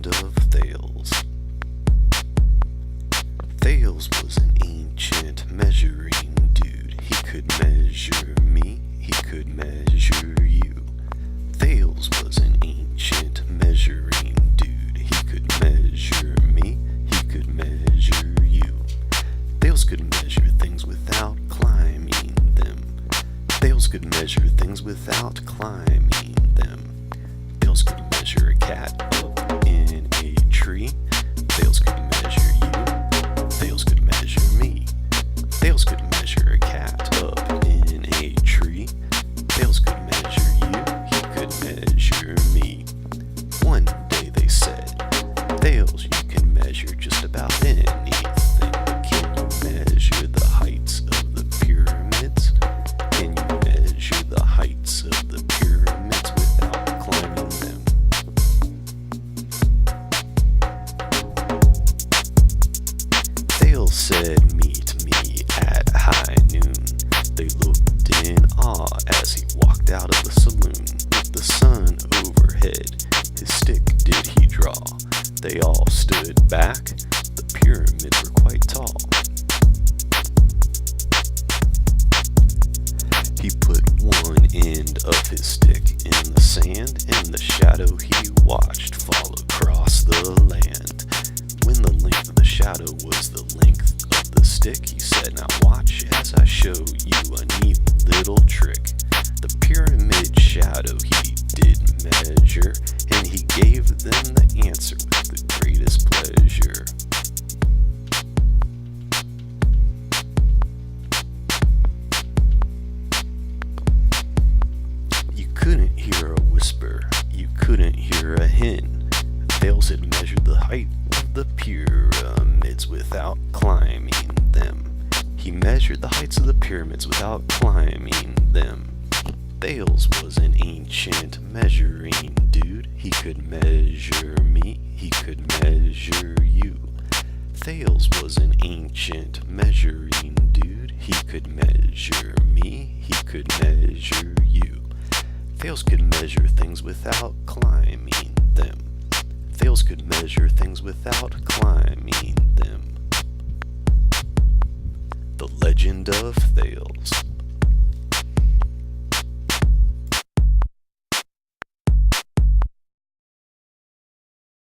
legend of Thales. Thales was an ancient measuring dude. He could measure me, he could measure you. Thales was an ancient measuring dude. He could measure me, he could measure you. Thales could measure things without climbing them. Thales could measure things without climbing them. Thales could measure a cat up in a tree. Thales could measure you. Thales could measure me. Thales could measure a cat up in a tree. Thales could measure you. He could measure me. One day they said, Thales, you can measure just about anything, but can you measure the heights of the pyramids? Can you measure the heights of the pyramids without climbing them? Thales said, meet me at high noon. They looked in awe as he walked out of the saloon. With the sun overhead, his stick did he draw. They all stood back, the pyramids were quite tall. He put one end of his stick in the sand, and the shadow he watched fall across the land. When the length of the shadow was the length of the stick, he said, now watch as I show you a neat little trick. The pyramid shadow he did measure, and he gave them the answer with the greatest pleasure. You couldn't hear a whisper, you couldn't hear a hen. Thales had measured the height of the pyramids without climbing them. He measured the heights of the pyramids without climbing them. Thales was an ancient measuring dude. He could measure me, he could measure you. Thales was an ancient measuring dude. He could measure me, he could measure you. Thales could measure things without climbing them. Thales could measure things without climbing them. The legend of Thales.